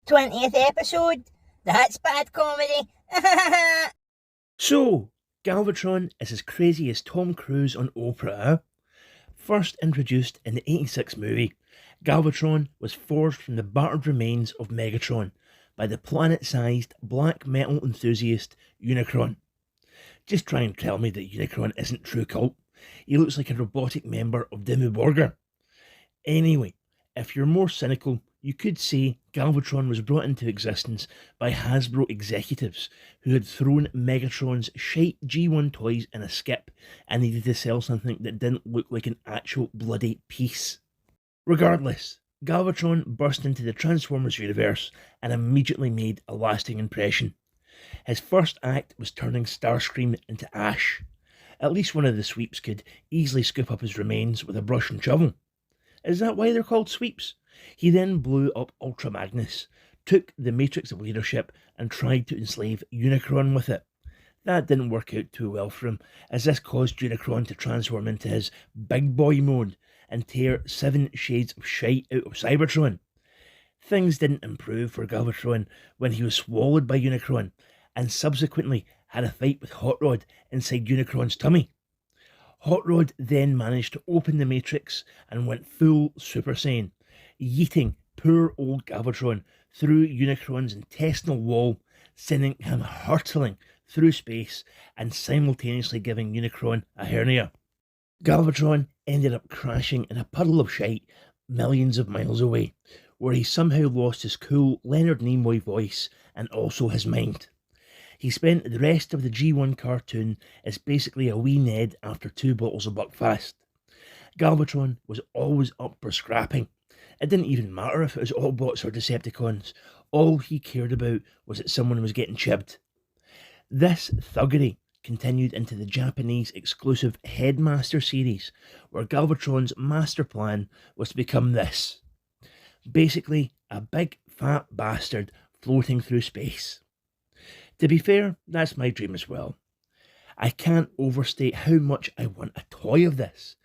20th episode? That's bad comedy. So, Galvatron is as crazy as Tom Cruise on Oprah, huh? First introduced in the '86 movie, Galvatron was forged from the battered remains of Megatron by the planet-sized black metal enthusiast Unicron. Just try and tell me that Unicron isn't true cult. He looks like a robotic member of Dimmu Borgir. Anyway, if you're more cynical, you could say Galvatron was brought into existence by Hasbro executives who had thrown Megatron's shite G1 toys in a skip and needed to sell something that didn't look like an actual bloody piece. Regardless, Galvatron burst into the Transformers universe and immediately made a lasting impression. His first act was turning Starscream into ash. At least one of the sweeps could easily scoop up his remains with a brush and shovel. Is that why they're called sweeps? He then blew up Ultra Magnus, took the Matrix of leadership, and tried to enslave Unicron with it. That didn't work out too well for him, as this caused Unicron to transform into his big boy mode and tear 7 shades of shite out of Cybertron. Things didn't improve for Galvatron when he was swallowed by Unicron, and subsequently had a fight with Hot Rod inside Unicron's tummy. Hot Rod then managed to open the Matrix and went full Super Saiyan, yeeting poor old Galvatron through Unicron's intestinal wall, sending him hurtling through space and simultaneously giving Unicron a hernia. Galvatron ended up crashing in a puddle of shite millions of miles away, where he somehow lost his cool Leonard Nimoy voice and also his mind. He spent the rest of the G1 cartoon as basically a wee Ned after 2 bottles of Buckfast. Galvatron was always up for scrapping. It didn't even matter if it was Autobots or Decepticons. All he cared about was that someone was getting chibbed. This thuggery continued into the Japanese exclusive Headmaster series, where Galvatron's master plan was to become this. Basically, a big fat bastard floating through space. To be fair, that's my dream as well. I can't overstate how much I want a toy of this.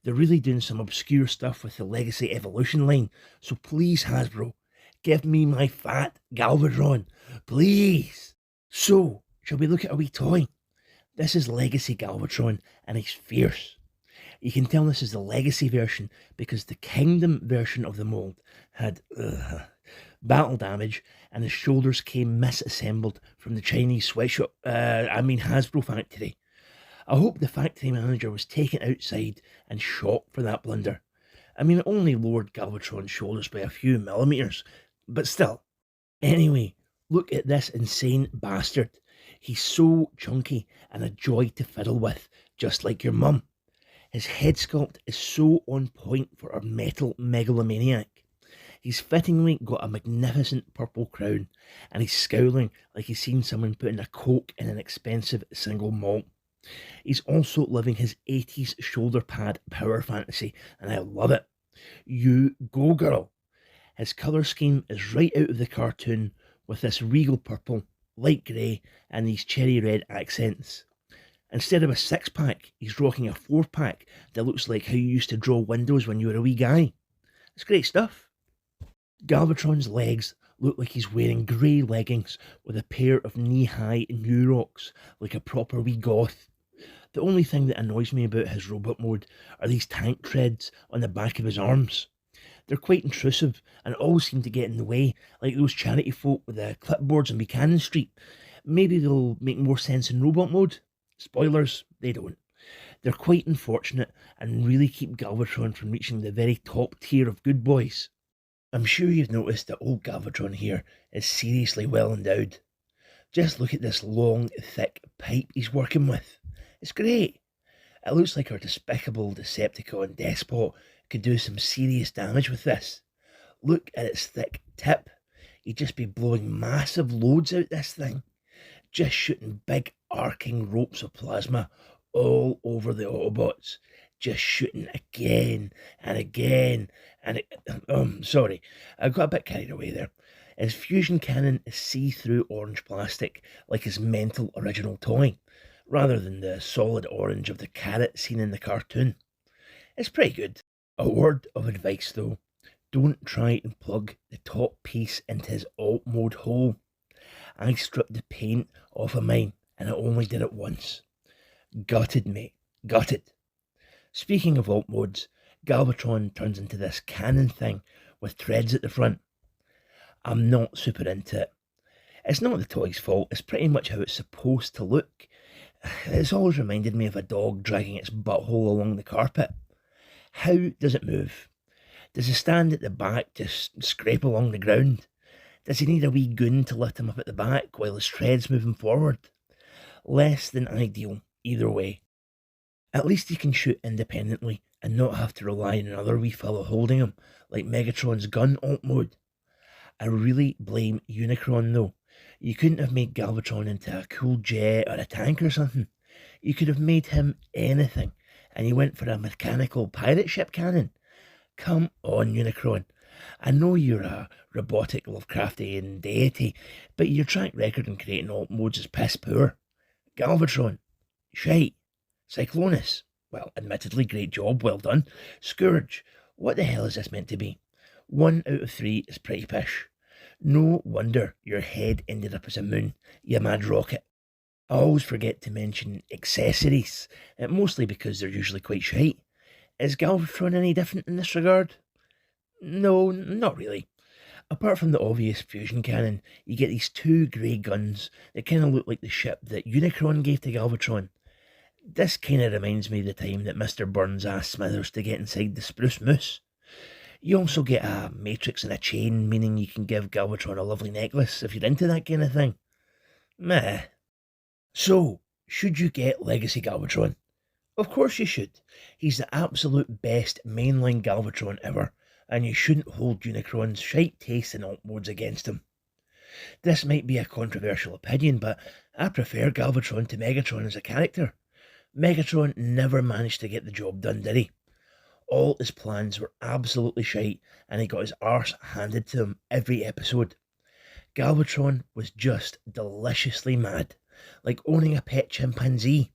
They're really doing some obscure stuff with the Legacy Evolution line, so please, Hasbro, give me my fat Galvatron, please. So, shall we look at a wee toy? This is Legacy Galvatron, and he's fierce. You can tell this is the Legacy version because the Kingdom version of the mold had battle damage, and his shoulders came misassembled from the Chinese sweatshop, Hasbro factory. I hope the factory manager was taken outside and shot for that blunder. It only lowered Galvatron's shoulders by a few millimeters, but still. Anyway, look at this insane bastard. He's so chunky and a joy to fiddle with, just like your mum. His head sculpt is so on point for a metal megalomaniac. He's fittingly got a magnificent purple crown, and he's scowling like he's seen someone putting a Coke in an expensive single malt. He's also living his 80s shoulder pad power fantasy, and I love it. You go, girl. His colour scheme is right out of the cartoon, with this regal purple, light grey, and these cherry red accents. Instead of a 6-pack, he's rocking a 4-pack that looks like how you used to draw windows when you were a wee guy. It's great stuff. Galvatron's legs look like he's wearing grey leggings with a pair of knee-high New Rocks, like a proper wee goth. The only thing that annoys me about his robot mode are these tank treads on the back of his arms. They're quite intrusive and always seem to get in the way, like those charity folk with the clipboards on Buchanan Street. Maybe they'll make more sense in robot mode. Spoilers, they don't. They're quite unfortunate and really keep Galvatron from reaching the very top tier of good boys. I'm sure you've noticed that old Galvatron here is seriously well endowed. Just look at this long, thick pipe he's working with. It's great. It looks like our despicable Decepticon despot could do some serious damage with this. Look at its thick tip. He'd just be blowing massive loads out this thing. Just shooting big arcing ropes of plasma all over the Autobots. Just shooting again and again sorry, I got a bit carried away there. His fusion cannon is see-through orange plastic, like his mental original toy, rather than the solid orange of the carrot seen in the cartoon. It's pretty good. A word of advice though, Don't try and plug the top piece into his alt mode hole. I stripped the paint off of mine and I only did it once. Gutted, mate. Gutted. Speaking of alt modes, Galvatron turns into this cannon thing with threads at the front. I'm not super into it. It's not the toy's fault, it's pretty much how it's supposed to look. It's always reminded me of a dog dragging its butthole along the carpet. How does it move? Does he stand at the back just scrape along the ground? Does he need a wee goon to lift him up at the back while his tread's moving forward? Less than ideal, either way. At least he can shoot independently and not have to rely on another wee fellow holding him, like Megatron's gun alt mode. I really blame Unicron though. You couldn't have made Galvatron into a cool jet or a tank or something. You could have made him anything, and he went for a mechanical pirate ship cannon. Come on, Unicron. I know you're a robotic Lovecraftian deity, but your track record in creating alt modes is piss poor. Galvatron, shite. Cyclonus, well, admittedly, great job, well done. Scourge, what the hell is this meant to be? 1 out of 3 is pretty pish. No wonder your head ended up as a moon, you mad rocket. I always forget to mention accessories, mostly because they're usually quite shite. Is Galvatron any different in this regard? No, not really. Apart from the obvious fusion cannon, you get these 2 grey guns that kind of look like the ship that Unicron gave to Galvatron. This kind of reminds me of the time that Mr. Burns asked Smithers to get inside the spruce moose. You also get a matrix and a chain, meaning you can give Galvatron a lovely necklace if you're into that kind of thing. Meh. So, should you get Legacy Galvatron? Of course you should. He's the absolute best mainline Galvatron ever, and you shouldn't hold Unicron's shite taste in alt modes against him. This might be a controversial opinion, but I prefer Galvatron to Megatron as a character. Megatron never managed to get the job done, did he? All his plans were absolutely shite, and he got his arse handed to him every episode. Galvatron was just deliciously mad, like owning a pet chimpanzee.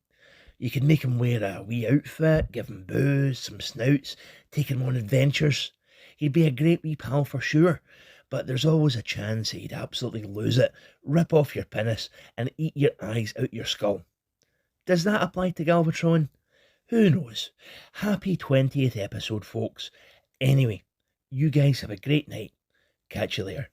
You could make him wear a wee outfit, give him booze, some snouts, take him on adventures. He'd be a great wee pal for sure, but there's always a chance he'd absolutely lose it, rip off your penis, and eat your eyes out your skull. Does that apply to Galvatron? Who knows? Happy 20th episode, folks. Anyway, you guys have a great night. Catch you later.